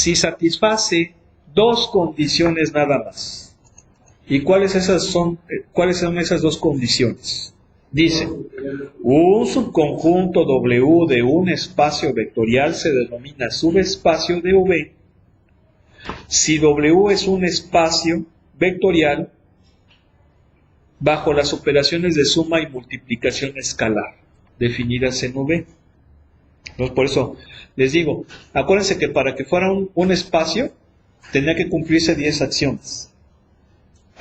si satisface dos condiciones nada más. ¿Y cuáles son esas dos condiciones? Dice, un subconjunto W de un espacio vectorial se denomina subespacio de V si W es un espacio vectorial bajo las operaciones de suma y multiplicación escalar definidas en V. Entonces, por eso les digo, acuérdense que para que fuera un espacio tenía que cumplirse 10 acciones.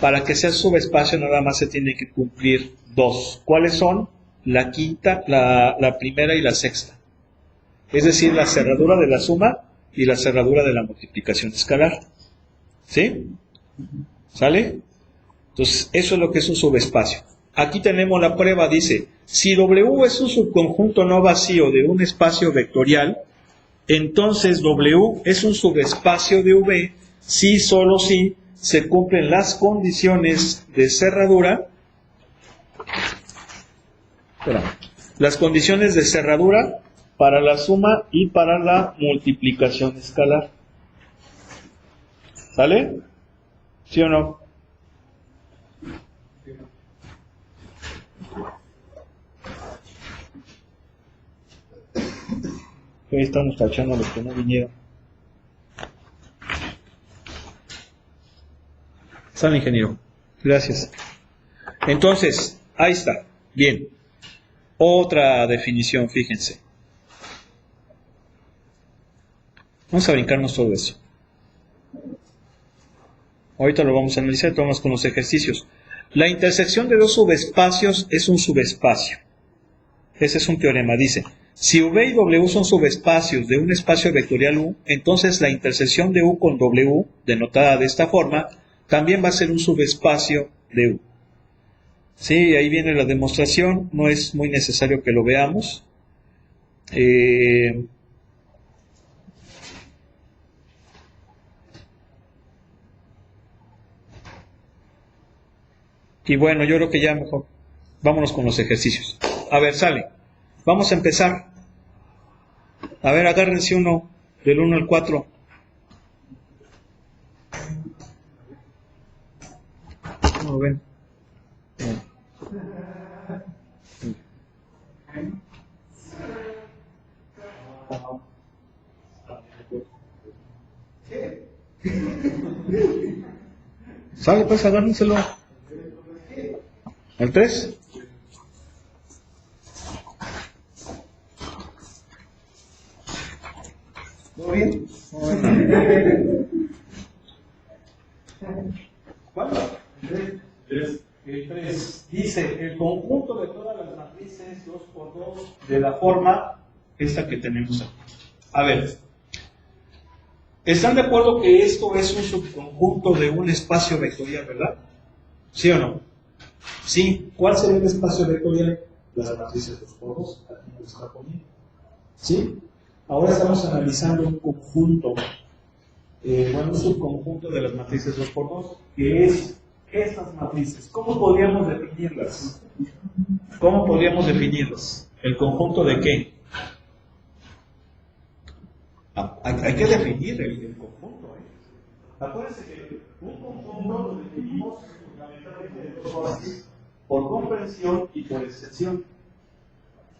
Para que sea subespacio nada más se tiene que cumplir 2. ¿Cuáles son? La quinta, la primera y la sexta. Es decir, la cerradura de la suma y la cerradura de la multiplicación escalar. ¿Sí? ¿Sale? Entonces, eso es lo que es un subespacio. Aquí tenemos la prueba, dice, si W es un subconjunto no vacío de un espacio vectorial, entonces W es un subespacio de V si solo si se cumplen las condiciones de cerradura. Las condiciones de cerradura para la suma y para la multiplicación escalar. ¿Sale? ¿Sí o no? Ahí estamos tachando a los que no vinieron. Sale, ingeniero. Gracias. Entonces, ahí está. Bien. Otra definición, fíjense. Vamos a brincarnos todo eso. Ahorita lo vamos a analizar, tomamos con los ejercicios. La intersección de dos subespacios es un subespacio. Ese es un teorema, dice. Si V y W son subespacios de un espacio vectorial U, entonces la intersección de U con W, denotada de esta forma, también va a ser un subespacio de U. Sí, ahí viene la demostración, no es muy necesario que lo veamos. Y bueno, yo creo que ya mejor vámonos con los ejercicios. A ver, sale. Vamos a empezar. A ver, agárrense uno, del 1 al 4. ¿Cómo ven? Sale, pues agárrenselo. ¿El 3? ¿Todo bien? ¿Cuál? El 3. Dice, el conjunto de todas las matrices 2×2 de la forma esta que tenemos aquí. A ver, ¿están de acuerdo que esto es un subconjunto de un espacio vectorial, verdad? ¿Sí o no? Sí. ¿Cuál sería el espacio vectorial? Las matrices 2×2. Aquí lo está poniendo. ¿Sí? Ahora estamos analizando un conjunto, un subconjunto de las matrices 2×2, que es estas matrices. ¿Cómo podríamos definirlas? ¿Cómo podríamos definirlas? ¿El conjunto de qué? Hay que definir el conjunto. Acuérdense que un conjunto lo definimos fundamentalmente de dos formas: por comprensión y por extensión.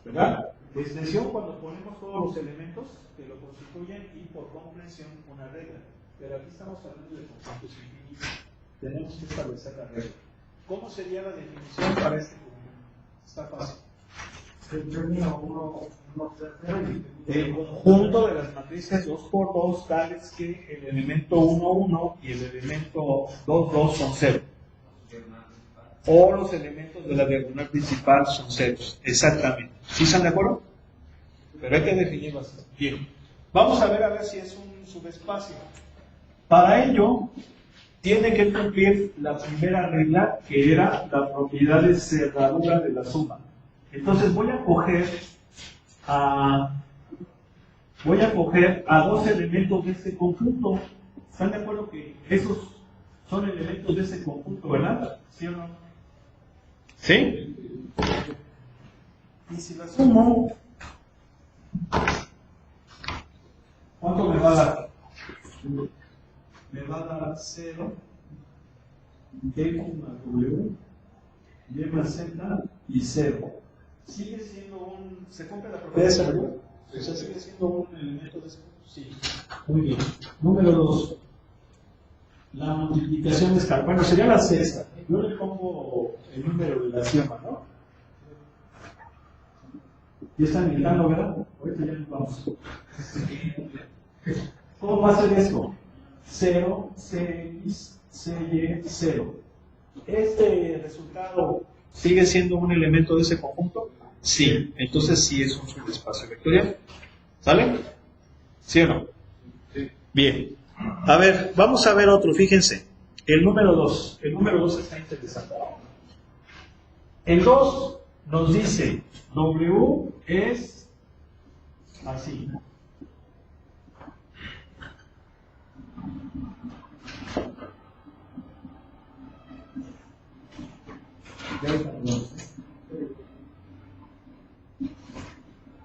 ¿Verdad? Extensión cuando ponemos todos los elementos que lo constituyen y por comprensión una regla. Pero aquí estamos hablando de conjuntos infinitos. Tenemos que establecer la regla. ¿Cómo sería la definición para este conjunto? Está fácil. El conjunto de las matrices 2×2 tales que el elemento 1,1 y el elemento 2,2 son 0. O los elementos de la diagonal principal son ceros. Exactamente. ¿Sí están de acuerdo? Pero hay que definirlo así. Bien. Vamos a ver si es un subespacio. Para ello, tiene que cumplir la primera regla, que era la propiedad de cerradura de la suma. Entonces voy a coger a dos elementos de este conjunto. ¿Están de acuerdo que esos son elementos de ese conjunto, verdad? ¿Sí o no? ¿Sí? Y si la sumo, ¿cuánto me va a dar? me va a dar 0, E más W, Y más Z y 0. Sigue siendo ¿se cumple la propiedad de esa regla? O sea, sigue siendo un elemento de ese. Sí. Muy bien. Número 2. La multiplicación escalar. Bueno, sería la sexta. Yo le pongo el número de la axioma, ¿no? Ya están gritando, ¿verdad? Ahorita ya nos vamos. ¿Cómo va a ser esto? 0, CX, CY, 0. ¿Este resultado sigue siendo un elemento de ese conjunto? Sí. Entonces sí es un subespacio vectorial. ¿Sale? ¿Sí o no? Sí. Bien. A ver, vamos a ver otro, fíjense. El número 2. El número 2 está interesante. El 2 nos dice W es así.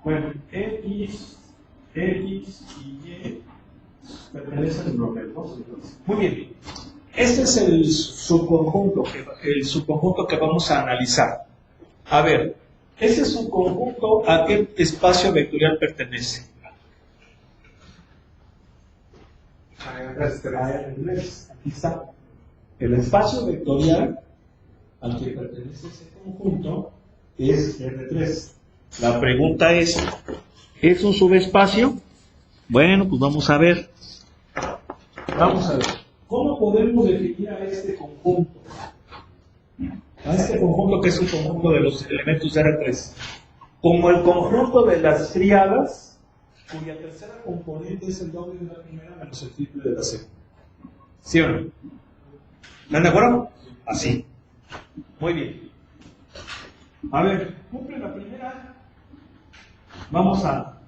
Bueno, X y Y pertenecen al bloque 2. Muy bien. Este es el subconjunto que vamos a analizar. A ver, ese subconjunto, ¿a qué espacio vectorial pertenece? A R3. Aquí está. El espacio vectorial al que pertenece ese conjunto es R3. La pregunta es un subespacio? Bueno, pues vamos a ver. Vamos a ver. ¿Cómo podemos definir a este conjunto? A este conjunto que es un conjunto de los elementos de R3. Como el conjunto de las tríadas, cuya tercera componente es el doble de la primera menos el triple de la segunda. ¿Sí o no? ¿Están de acuerdo? Así. Muy bien. A ver, cumple la primera. Vamos a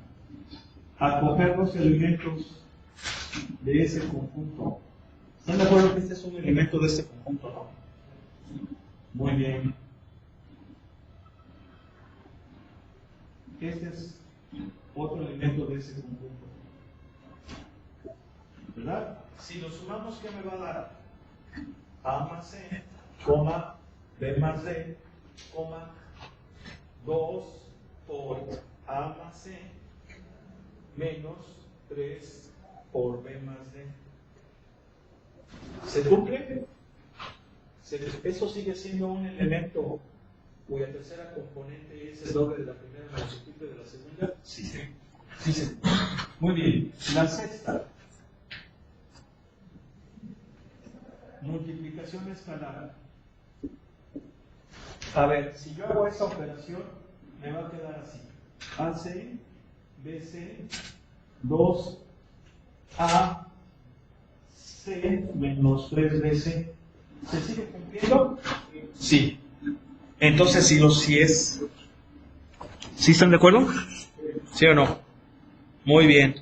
coger los elementos de ese conjunto. ¿Están de acuerdo que este es un elemento de este conjunto, no? Muy bien. Este es otro elemento de ese conjunto. ¿Verdad? Si lo sumamos, ¿qué me va a dar? A más C, coma, B más D, coma, 2 por A más C, menos 3 por B más D. ¿Se cumple? Eso sigue siendo un elemento cuya tercera componente es el doble de la primera menos el triple de la segunda. Sí, sí. Sí, sí. Muy bien. La sexta. Multiplicación escalar. A ver, si yo hago esa operación, me va a quedar así. AC, BC, 2A, C menos 3BC. ¿Se sigue cumpliendo? Sí. Entonces, sí es. ¿Sí están de acuerdo? ¿Sí o no? Muy bien.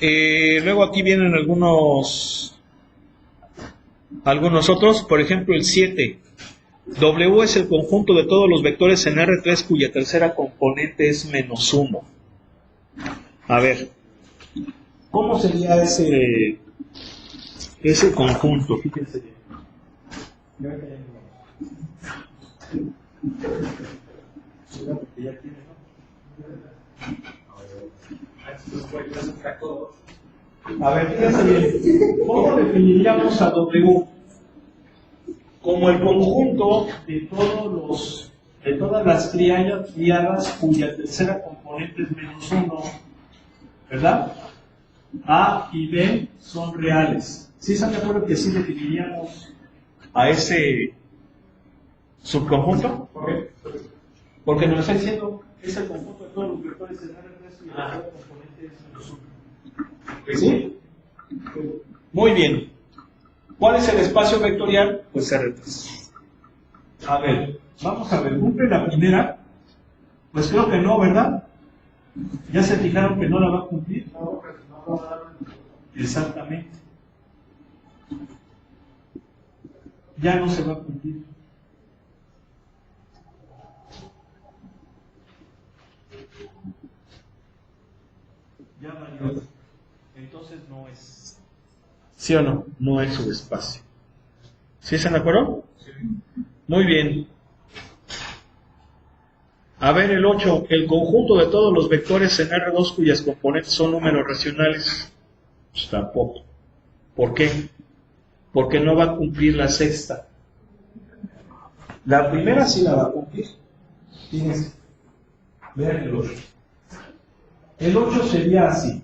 Luego aquí vienen algunos otros. Por ejemplo, el 7. W es el conjunto de todos los vectores en R3 cuya tercera componente es menos 1. A ver, ¿cómo sería ese conjunto? Fíjense bien. A ver, fíjense bien. ¿Cómo definiríamos a W? Como el conjunto de todas las tríadas cuya tercera componente es menos 1, ¿verdad? A y B son reales. ¿Sí están de acuerdo que así definiríamos a ese subconjunto? ¿Por qué? Porque nos está diciendo que es el conjunto de todos los vectores en R3 cuya tercera componente es menos 1. ¿Sí? Muy bien. ¿Cuál es el espacio vectorial? Pues R3. A ver, vamos a ver, ¿cumple la primera? Pues creo que no, ¿verdad? ¿Ya se fijaron que no la va a cumplir? No, no va a dar. Exactamente. Ya no se va a cumplir. ya valió. Entonces no es. ¿Sí o no? No es subespacio. ¿Sí están de acuerdo? Sí. Muy bien. A ver el 8. El conjunto de todos los vectores en R2 cuyas componentes son números racionales. Pues tampoco. ¿Por qué? Porque no va a cumplir la sexta. La primera sí la va a cumplir. Fíjense. Vean el 8. El 8 sería así.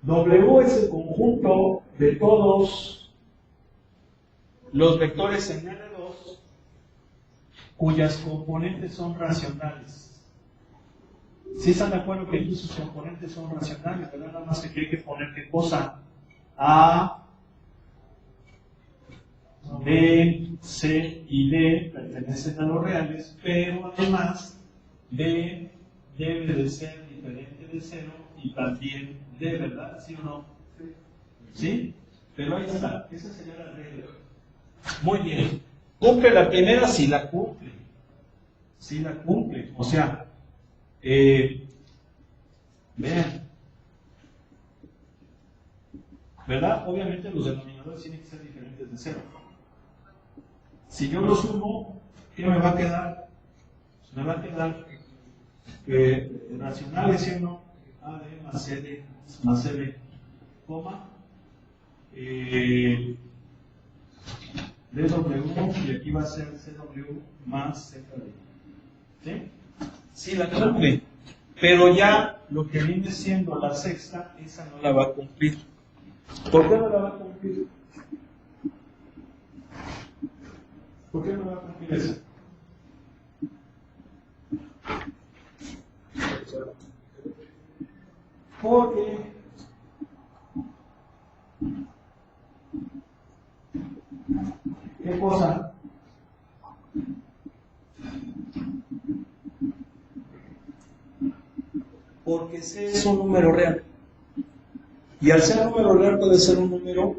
W es el conjunto de todos los vectores en R2 cuyas componentes son racionales. ¿Sí están de acuerdo que aquí sus componentes son racionales? ¿Verdad? Nada más que hay que poner qué cosa. A, B, C y D pertenecen a los reales, pero además D debe de ser diferente de 0 y también D, ¿verdad? ¿Sí o no? ¿Sí? Pero ahí está, esa sería la regla. Muy bien. ¿Cumple la primera? Sí la cumple. Sí la cumple. O sea, vean. ¿Verdad? Obviamente los denominadores tienen que ser diferentes de 0. Si yo lo sumo, ¿qué me va a quedar? Me va a quedar racionales, ¿sí o no? AD más CD más CB, coma, DW, y aquí va a ser CW más ZD. ¿Sí? Sí la cumple, pero ya lo que viene siendo la sexta, esa no la va a cumplir. ¿Por qué no la va a cumplir? ¿Por qué no va a cumplir esa? Porque ¿qué cosa? Porque C es un número real. Y al ser un número real puede ser un número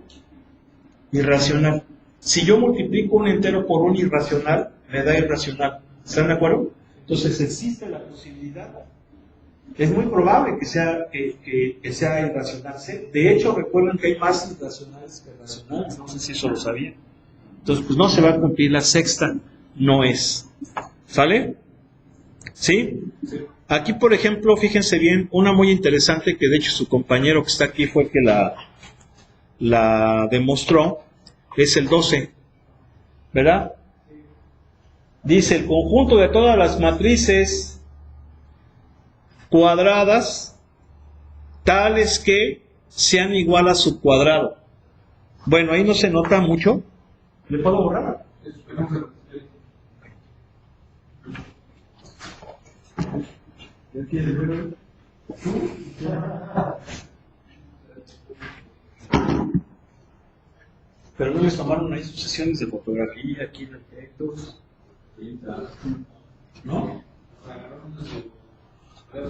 irracional. Si yo multiplico un entero por un irracional, me da irracional. ¿Están de acuerdo? Entonces existe la posibilidad. Es muy probable que sea irracional C. De hecho, recuerden que hay más irracionales que racionales. No sé si eso lo sabían. Entonces, pues no se va a cumplir la sexta. No es. ¿Sale? ¿Sí? Sí. Aquí, por ejemplo, fíjense bien, una muy interesante que de hecho su compañero que está aquí fue el que la demostró, es el 12. ¿Verdad? Dice, el conjunto de todas las matrices cuadradas tales que sean igual a su cuadrado. Bueno, ahí no se nota mucho. ¿Le puedo borrar? Pero no les tomaron ahí sus sesiones de fotografía, aquí de efectos. ¿No? No,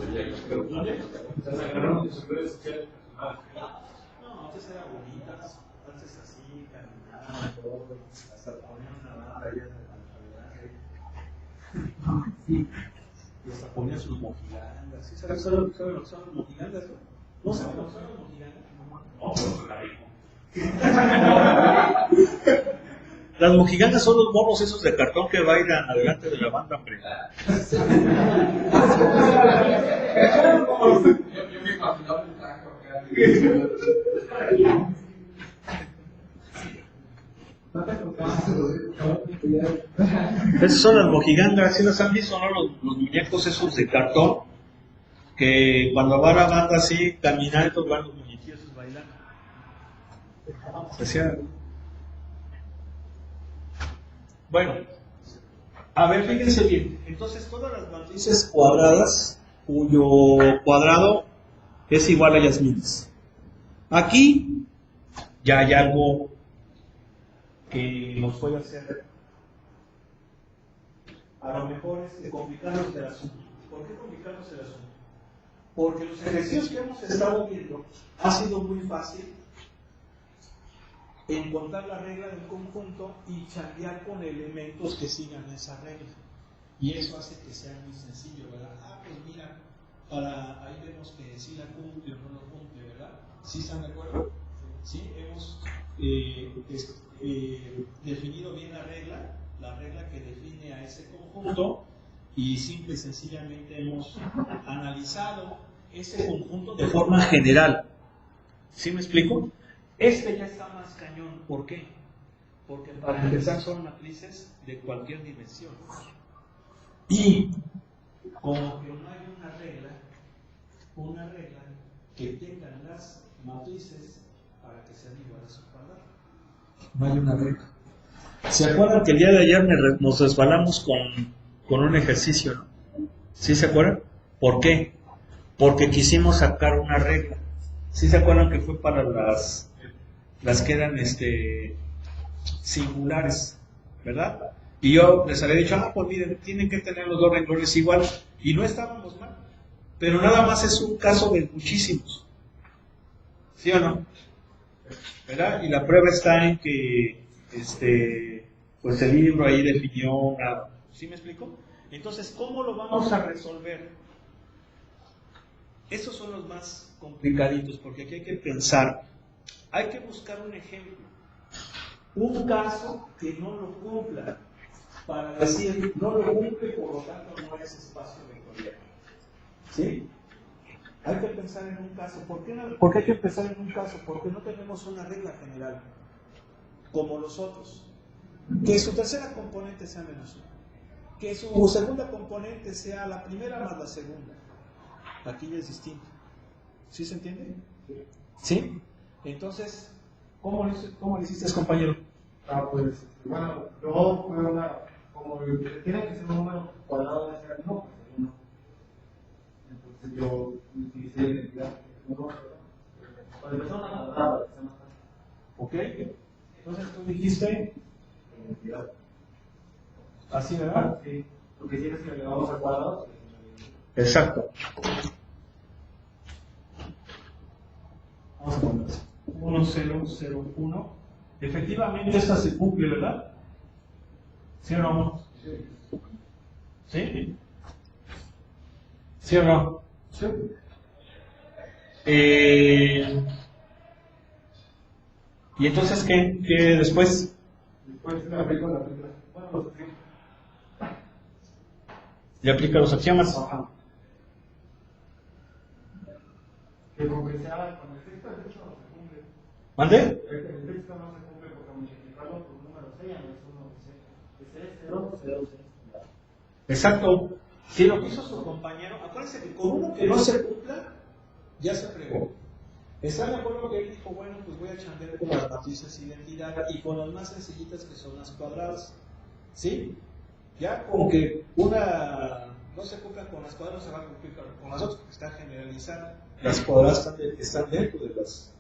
antes era bonitas, antes así, caminaban todo, hasta ponían una banda allá en la sí. Y hasta ponían sus mojigangas. ¿Sí sabes lo que son los mojigangas? ¿No saben lo que son los mojigangas? No, pero la dijo. Las mojigangas son los monos esos de cartón que bailan adelante de la banda, hombre. Yo me imaginaba el taco acá. Esas son las mojigangas, ¿sí las han visto, no? Los muñecos esos de cartón que cuando va la banda así caminando van los muñequillos bailando. Bueno, a ver, fíjense bien. Entonces, todas las matrices cuadradas cuyo cuadrado es igual a ellas mismas. Aquí ya hay algo que nos puede hacer a lo mejor complicarnos el asunto. ¿Por qué complicarnos el asunto? Porque los ejercicios que hemos estado viendo ha sido muy fácil encontrar la regla del conjunto y chambear con elementos que sigan esa regla. Y eso hace que sea muy sencillo, ¿verdad? Ah, pues mira, ahí vemos que sí la cumple o ¿Sí están de acuerdo? ¿Sí? Hemos definido bien la regla que define a ese conjunto, y simple y sencillamente hemos analizado ese conjunto de forma general. ¿Sí me explico? Este ya está más cañón. ¿Por qué? Porque para empezar son matrices de cualquier dimensión. Y como que no hay una regla que tengan las matrices para que sean iguales a su cuadrado. No hay una regla. ¿Se acuerdan que el día de ayer nos resbalamos con un ejercicio, ¿no? ¿Sí se acuerdan? ¿Por qué? Porque quisimos sacar una regla. ¿Sí se acuerdan que fue para las que eran singulares, ¿verdad? Y yo les había dicho, pues miren, tienen que tener los dos renglones igual, y no estábamos mal, pero nada más es un caso de muchísimos, ¿sí o no? ¿Verdad? Y la prueba está en que pues el libro ahí definió una, ¿sí me explico? Entonces, ¿cómo lo vamos a resolver? Esos son los más complicaditos, porque aquí hay que pensar, hay que buscar un ejemplo, un caso que no lo cumpla, para decir, no lo cumple, por lo tanto no es espacio vectorial. ¿Sí? Hay que pensar en un caso. ¿Por qué hay que pensar en un caso? Porque no tenemos una regla general, como los otros. Que su tercera componente sea menos 1. Que su segunda componente sea la primera más la segunda. Aquí ya es distinto. ¿Sí se entiende? ¿Sí? Entonces, ¿cómo le hiciste, compañero? Pues, bueno, yo fue como tiene que ser un número cuadrado de ser no, pues el 1. Entonces yo utilicé la identidad 1, para empezar una cuadrada, que sea más fácil. ¿Ok? Entonces tú dijiste Identidad. así, ¿verdad? Sí, porque si es que le vamos a cuadrados. Exacto. Vamos a poner 1, 0, 0, 1. Efectivamente esta se cumple, ¿verdad? ¿Sí o no? ¿Sí? ¿Sí o no? Sí. ¿Y entonces qué después? Después me aplico la regla. Bueno, los ejemplos. ¿Le aplica los axiomas? Ajá. Que con que sea con el texto no se cumple. ¿Mande? El texto no se cumple porque multiplicarlo por números ya no es 1, es 0, 0, 0. Exacto. Si lo que hizo su compañero, acuérdense que con uno que no se cumpla, ya se fregó. ¿Están de acuerdo que él dijo, bueno, pues voy a chambear con las matrices identidad y con las más sencillitas que son las cuadradas? ¿Sí? Ya con que una no se cumpla con las cuadradas, se va a cumplir con las otras, porque está generalizada. Las cuadradas están dentro de las,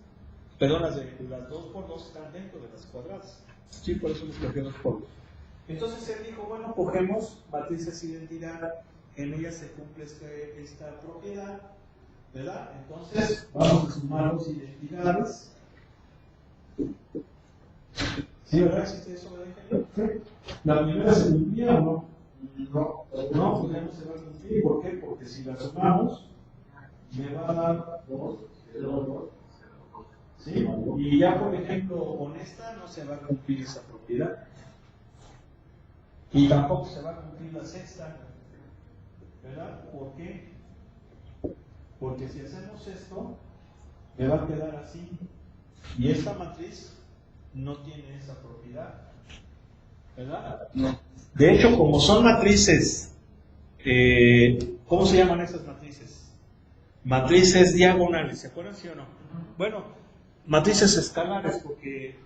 perdón, las 2x2 están dentro de las cuadradas. Sí, por eso les cogí 2x2. Entonces él dijo, bueno, cogemos matrices identidad, en ellas se cumple esta propiedad, ¿verdad? Entonces vamos a sumar las identidades. ¿Sí, verdad? ¿Existe eso, verdad? Sí. ¿La primera se cumplía o no? No, No, pues ya no se va a cumplir. ¿Por qué? Porque si la sumamos, me va a dar 2, 0, 2. ¿Sí? Y ya, por ejemplo, con esta no se va a cumplir esa propiedad. Y tampoco se va a cumplir la sexta, ¿verdad? ¿Por qué? Porque si hacemos esto, me va a quedar así. Y esta matriz no tiene esa propiedad, ¿verdad? no. De hecho, como son matrices, ¿cómo se llaman esas matrices? Matrices diagonales, ¿se acuerdan, sí o no? Bueno, matrices escalares, porque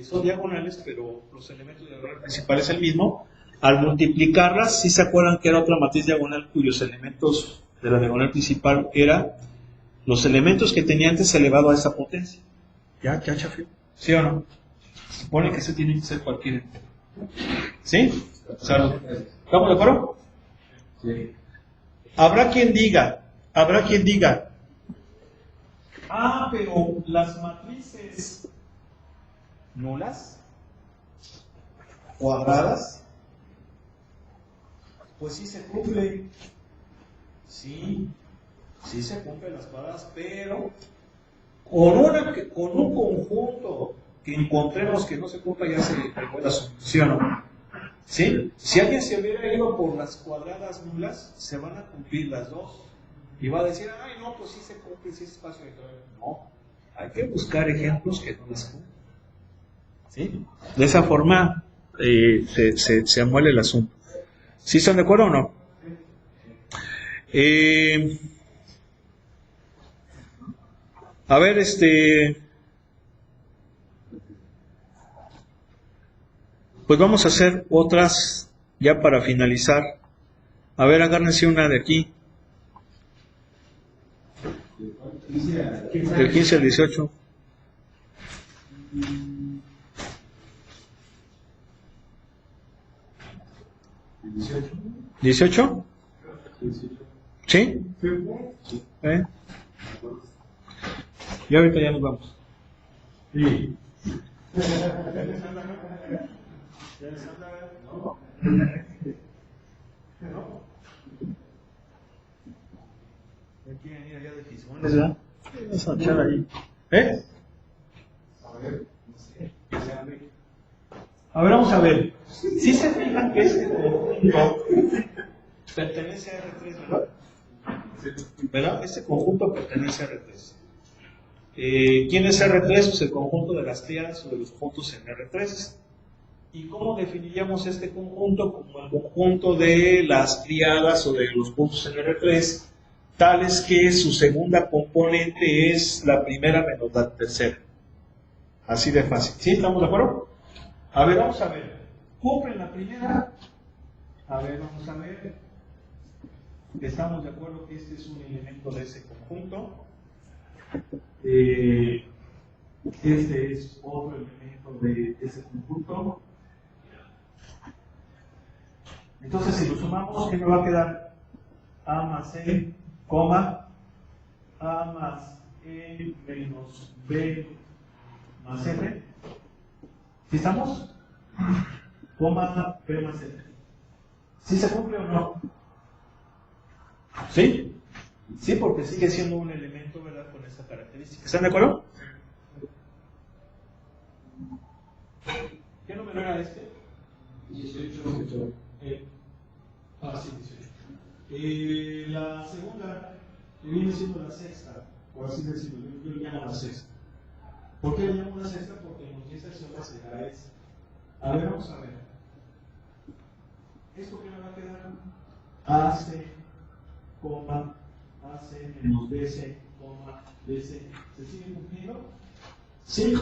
son diagonales, pero los elementos de diagonal principal es el mismo. Al multiplicarlas, ¿sí se acuerdan que era otra matriz diagonal cuyos elementos de la diagonal principal eran los elementos que tenía antes elevado a esa potencia? ¿Ya chafió? ¿Sí o no? Se supone que ese tiene que ser cualquier. ¿Sí? Salud. ¿Estamos de acuerdo? Sí. Habrá quien diga, pero las matrices nulas, cuadradas, pues sí se cumple. Sí se cumplen las cuadradas, pero con un conjunto que encontremos que no se cumpla, ya se pegó la solución. ¿Sí? Si alguien se hubiera ido por las cuadradas nulas, se van a cumplir las dos. Y va a decir, ay, no, pues sí se cumple, sí es espacio vectorial. No, hay que buscar ejemplos que no las cumplen. ¿Sí? De esa forma se amuele el asunto. ¿Sí están de acuerdo o no? A ver, pues vamos a hacer otras ya para finalizar. A ver, agárrense una de aquí. Del 15 al 18. ¿18? ¿Sí? Y ahorita ya nos vamos. Sí. Vamos a echar ahí. A ver, vamos a ver. Si se fijan que este conjunto pertenece a R3, ¿verdad? ¿Verdad? Este conjunto pertenece a R3. ¿Quién es R3? Pues el conjunto de las tríadas o de los puntos en R3. ¿Y cómo definiríamos este conjunto? Como el conjunto de las tríadas o de los puntos en R3, tales que su segunda componente es la primera menos la tercera. Así de fácil. ¿Sí? ¿Estamos de acuerdo? A ver, vamos a ver. ¿Cumplen la primera? A ver, vamos a ver. Estamos de acuerdo que este es un elemento de ese conjunto. Este es otro elemento de ese conjunto. Entonces, si lo sumamos, ¿qué me va a quedar? A más E, coma, A más E menos B más R. ¿Sí estamos? Coma B más R. ¿Sí se cumple o no? ¿Sí? Sí, porque sigue siendo un elemento, ¿verdad?, con esa característica. ¿Están de acuerdo? ¿Qué número era este? 18. Sí, 18. La segunda, que viene siendo la sexta, o así decirlo, yo le llamo la sexta. ¿Por qué le llamo la sexta? Porque nos dice acciones será esa. A ver, vamos a ver. ¿Esto qué me va a quedar? AC, coma, AC menos BC, coma, BC. ¿Se sigue cumpliendo? Sí.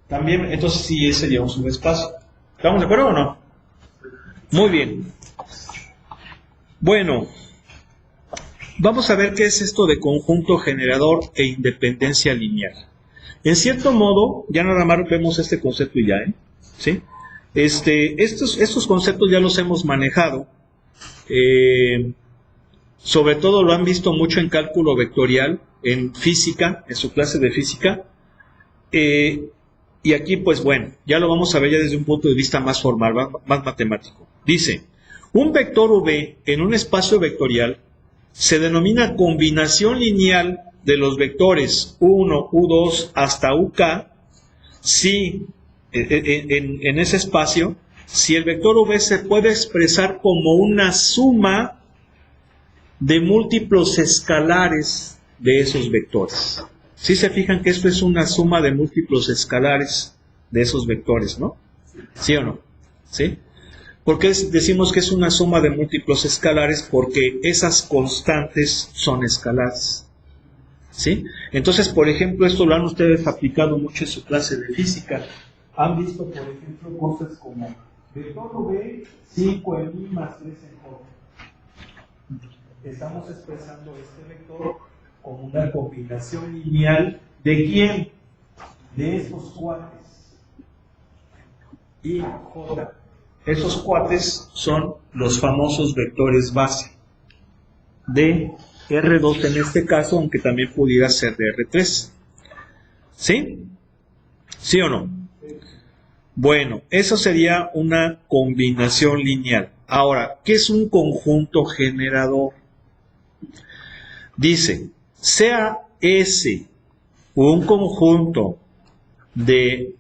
También, entonces sí, ese sería un subespacio. ¿Estamos de acuerdo o no? Muy bien. Bueno, vamos a ver qué es esto de conjunto generador e independencia lineal. En cierto modo, ya nada más vemos este concepto y ya, ¿sí? Estos conceptos ya los hemos manejado. Sobre todo lo han visto mucho en cálculo vectorial, en física, en su clase de física. Y aquí, pues bueno, ya lo vamos a ver ya desde un punto de vista más formal, más matemático. Dice, un vector V en un espacio vectorial se denomina combinación lineal de los vectores U1, U2 hasta UK si en ese espacio, si el vector V se puede expresar como una suma de múltiplos escalares de esos vectores. ¿Sí se fijan que esto es una suma de múltiplos escalares de esos vectores, no? ¿Sí o no? ¿Sí? ¿Por qué decimos que es una suma de múltiplos escalares? Porque esas constantes son escalares. ¿Sí? Entonces, por ejemplo, esto lo han ustedes aplicado mucho en su clase de física. Han visto, por ejemplo, cosas como vector V, 5 en I más 3 en J. Estamos expresando este vector como una combinación lineal ¿de quién? De estos cuates. Y J. Esos cuates son los famosos vectores base de R2 en este caso, aunque también pudiera ser de R3. ¿Sí? ¿Sí o no? Bueno, eso sería una combinación lineal. Ahora, ¿qué es un conjunto generador? Dice, sea S un conjunto de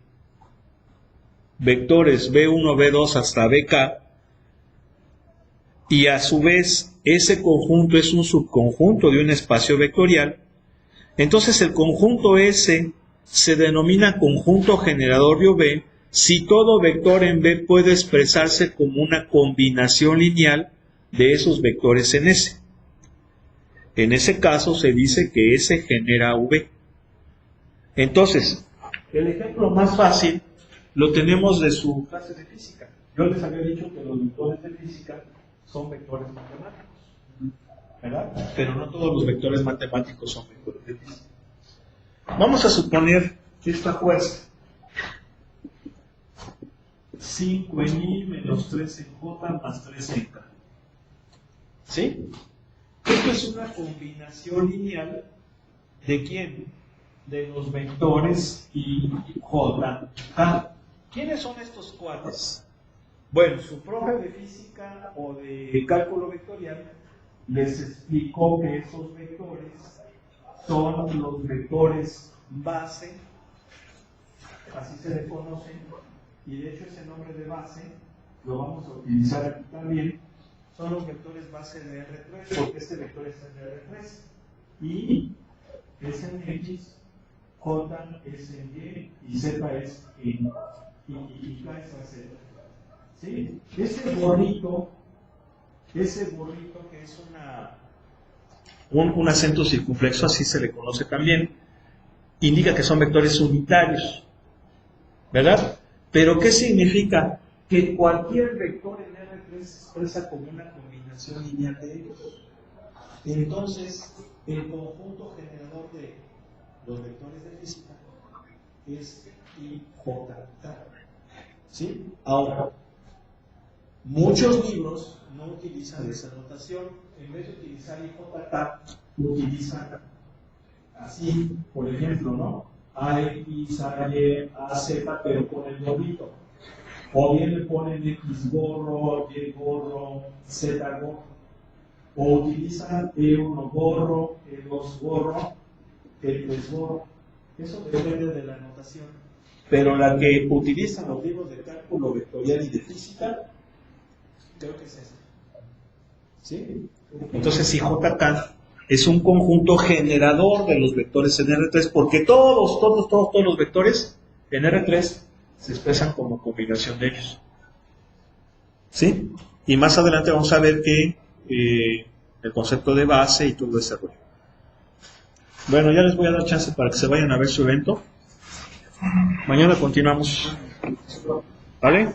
vectores B1, B2 hasta BK, y a su vez ese conjunto es un subconjunto de un espacio vectorial, entonces el conjunto S se denomina conjunto generador de OB si todo vector en B puede expresarse como una combinación lineal de esos vectores en S. En ese caso se dice que S genera V. Entonces, el ejemplo más fácil lo tenemos de su clase de física. Yo les había dicho que los vectores de física son vectores matemáticos, ¿verdad? Pero no todos los vectores matemáticos son vectores de física. Vamos a suponer que esta fuerza 5 en I menos 3 en J más 3 en K. ¿Sí? Esto es una combinación lineal ¿de quién? De los vectores I, J, K. ¿Quiénes son estos cuates? Bueno, su profe de física o de cálculo vectorial les explicó que esos vectores son los vectores base, así se le conocen, y de hecho ese nombre de base lo vamos a utilizar aquí también. Son los vectores base de R3, porque este vector es en R3, y es en X, J es en Y, y Z es en y K es en Z. ¿Sí? Ese gorrito que es un acento circunflexo, así se le conoce también, indica que son vectores unitarios, ¿verdad? Pero ¿qué significa? Que cualquier vector en R3 se expresa como una combinación lineal de ellos. Entonces, el conjunto generador de los vectores de física es IJK. ¿Sí? Ahora, muchos libros no utilizan esa notación. En vez de utilizar IJK, utilizan así, por ejemplo, ¿no? AX, AY, AZ, pero con el gorrito. O bien le ponen X gorro, Y gorro, Z gorro. O utilizan E1 gorro, E2 gorro, E3 gorro. Eso depende de la notación. Pero la que utilizan los libros de cálculo vectorial y de física, creo que es esta. ¿Sí? Entonces, IJK es un conjunto generador de los vectores en R3, porque todos los vectores en R3 se expresan como combinación de ellos. ¿Sí? Y más adelante vamos a ver que el concepto de base y todo ese rollo. Bueno, ya les voy a dar chance para que se vayan a ver su evento. Mañana continuamos. ¿Vale?